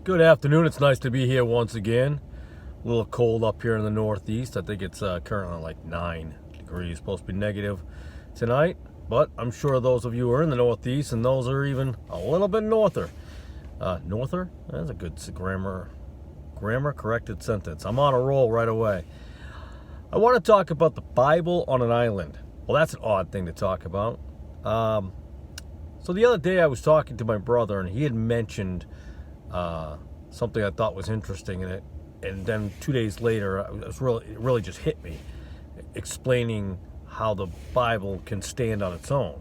Good afternoon. It's nice to be here once again. A little cold up here in the Northeast. I think it's currently like 9 degrees. Supposed to be negative tonight. But I'm sure those of you who are in the Northeast and those are even a little bit norther. Norther? That's a good grammar corrected sentence. I'm on a roll right away. I want to talk about the Bible on an island. Well, that's an odd thing to talk about. So the other day I was talking to my brother and he had mentioned something I thought was interesting in it, and then 2 days later it really just hit me, explaining how the Bible can stand on its own.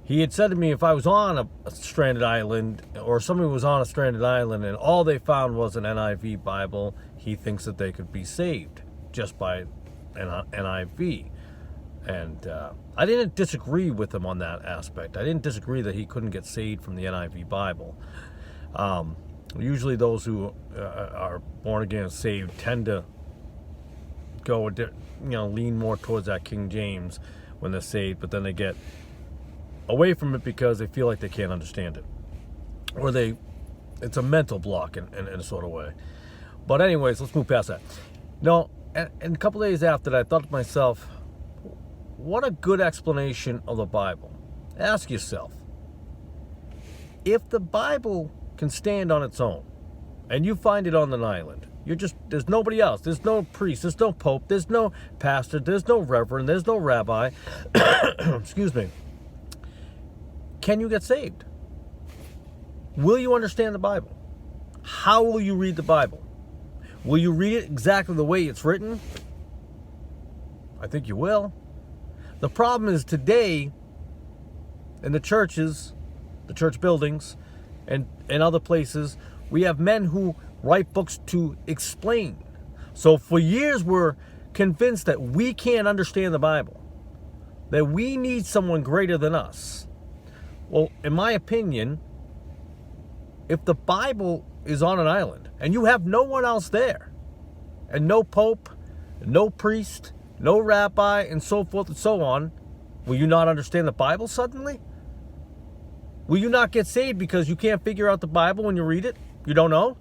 He had said to me, if I was on a stranded island, or somebody was on a stranded island and all they found was an NIV Bible, he thinks that they could be saved just by an NIV. And I didn't disagree with him on that aspect. I didn't disagree that he couldn't get saved from the NIV Bible. Usually those who are born again and saved tend to go, lean more towards that King James when they're saved, but then they get away from it because they feel like they can't understand it, or it's a mental block in a sort of way. But anyways, let's move past that. No, and a couple days after that, I thought to myself, what a good explanation of the Bible. Ask yourself, if the Bible can stand on its own, and you find it on an island, there's nobody else, there's no priest, there's no pope, there's no pastor, there's no reverend, there's no rabbi, excuse me, can you get saved? Will you understand the Bible? How will you read the Bible? Will you read it exactly the way it's written? I think you will. The problem is today, in the churches, the church buildings, and other places, we have men who write books to explain. So for years we're convinced that we can't understand the Bible, that we need someone greater than us. Well, in my opinion, if the Bible is on an island and you have no one else there, and no pope, no priest, no rabbi, and so forth and so on, will you not understand the Bible suddenly? Will you not get saved because you can't figure out the Bible when you read it? You don't know?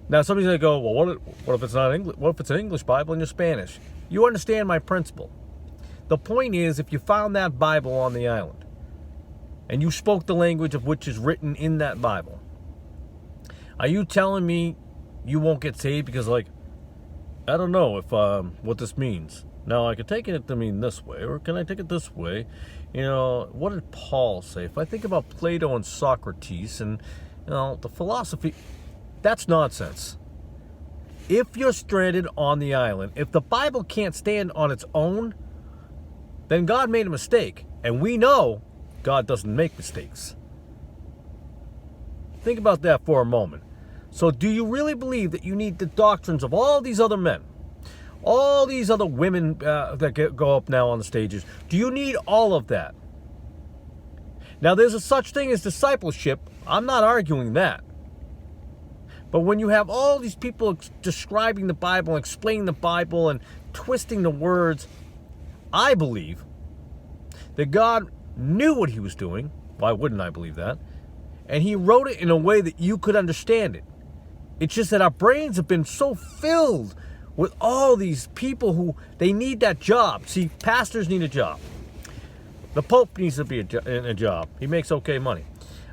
Now somebody's going to go, well, what if it's not English? What if it's an English Bible and you're Spanish? You understand my principle. The point is, if you found that Bible on the island and you spoke the language of which is written in that Bible, are you telling me you won't get saved because, I don't know if what this means. Now, I could take it to mean this way, or can I take it this way? What did Paul say? If I think about Plato and Socrates and, the philosophy, that's nonsense. If you're stranded on the island, if the Bible can't stand on its own, then God made a mistake. And we know God doesn't make mistakes. Think about that for a moment. So do you really believe that you need the doctrines of all these other men, all these other women that go up now on the stages? Do you need all of that? Now, there's a such thing as discipleship. I'm not arguing that. But when you have all these people describing the Bible, explaining the Bible, and twisting the words, I believe that God knew what he was doing. Why wouldn't I believe that? And he wrote it in a way that you could understand it. It's just that our brains have been so filled with all these people who, they need that job. See, pastors need a job. The Pope needs to be in a job. He makes okay money.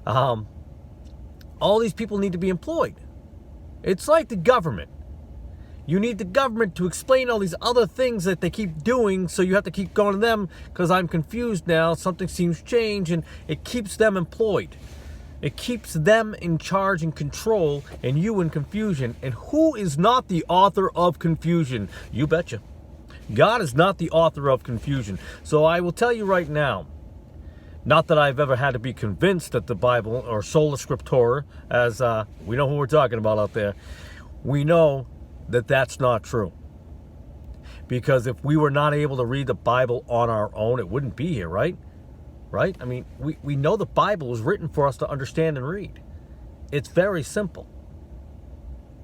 All these people need to be employed. It's like the government. You need the government to explain all these other things that they keep doing, so you have to keep going to them because I'm confused now. Something seems changed, and it keeps them employed. It keeps them in charge and control, and you in confusion. And who is not the author of confusion? You betcha. God is not the author of confusion. So I will tell you right now, not that I've ever had to be convinced that the Bible, or sola scriptura, as we know who we're talking about out there, we know that that's not true. Because if we were not able to read the Bible on our own, it wouldn't be here, right? Right? I mean, we know the Bible was written for us to understand and read. It's very simple.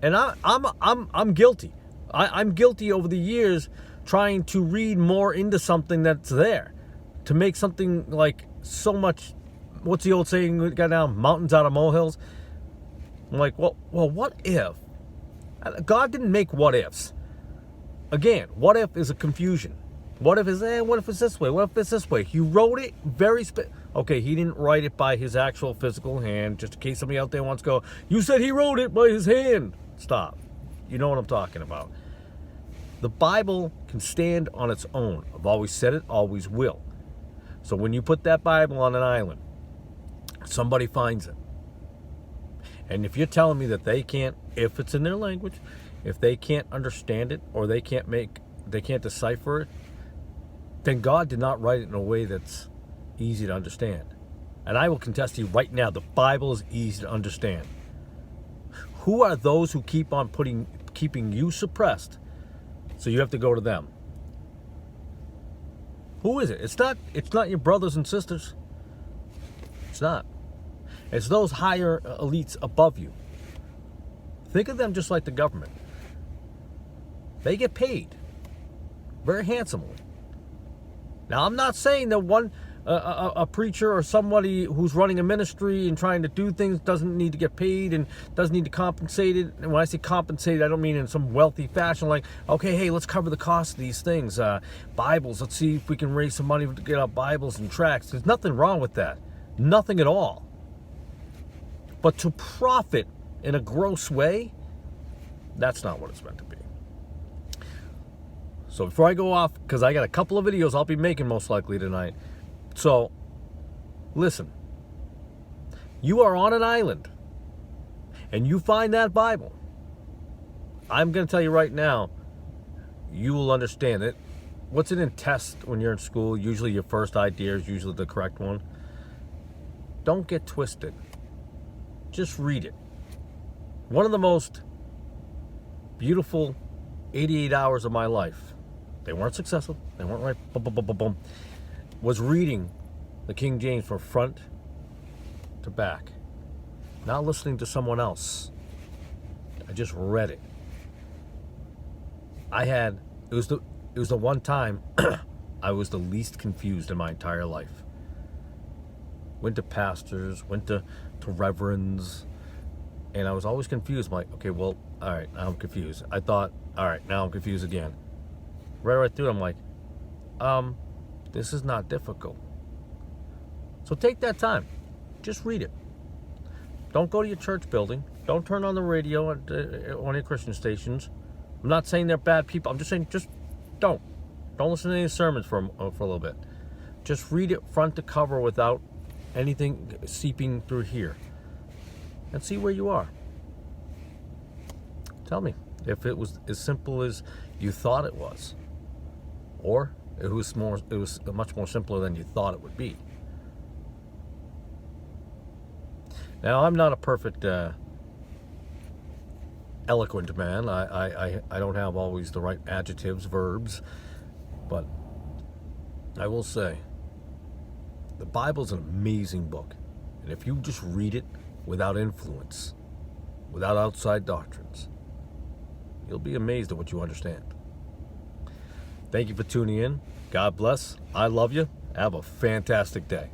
And I'm guilty. I'm guilty over the years trying to read more into something that's there, to make something like so much. What's the old saying we got now? Mountains out of molehills. I'm like, well, what if? God didn't make what ifs. Again, what if is a confusion. What if it's this way? What if it's this way? He wrote it okay, he didn't write it by his actual physical hand, just in case somebody out there wants to go, you said he wrote it by his hand. Stop. You know what I'm talking about. The Bible can stand on its own. I've always said it, always will. So when you put that Bible on an island, somebody finds it. And if you're telling me that they can't, if it's in their language, if they can't understand it or they can't decipher it, then God did not write it in a way that's easy to understand. And I will contest to you right now, the Bible is easy to understand. Who are those who keep on keeping you suppressed so you have to go to them? Who is it? It's not your brothers and sisters. It's not. It's those higher elites above you. Think of them just like the government. They get paid very handsomely. Now, I'm not saying that a preacher or somebody who's running a ministry and trying to do things doesn't need to get paid and doesn't need to compensate it. And when I say compensated, I don't mean in some wealthy fashion like, okay, hey, let's cover the cost of these things. Bibles, let's see if we can raise some money to get out Bibles and tracts. There's nothing wrong with that. Nothing at all. But to profit in a gross way, that's not what it's meant to be. So before I go off, because I got a couple of videos I'll be making most likely tonight. So, listen. You are on an island, and you find that Bible. I'm going to tell you right now, you will understand it. What's it in tests when you're in school? Usually your first idea is usually the correct one. Don't get twisted. Just read it. One of the most beautiful 88 hours of my life, they weren't successful, they weren't right, was reading the King James from front to back. Not listening to someone else. I just read it. It was the one time I was the least confused in my entire life. Went to pastors, went to reverends, and I was always confused. I'm like, okay, well, all right, now I'm confused. I thought, all right, now I'm confused again. Right through it, I'm like, this is not difficult. So take that time. Just read it. Don't go to your church building. Don't turn on the radio at one of your Christian stations. I'm not saying they're bad people. I'm just saying, just don't. Don't listen to any sermons for a little bit. Just read it front to cover without anything seeping through here, and see where you are. Tell me if it was as simple as you thought it was, or it was much more simpler than you thought it would be. Now, I'm not a perfect eloquent man. I don't have always the right adjectives, verbs, but I will say the Bible's an amazing book. And if you just read it without influence, without outside doctrines, you'll be amazed at what you understand. Thank you for tuning in. God bless. I love you. Have a fantastic day.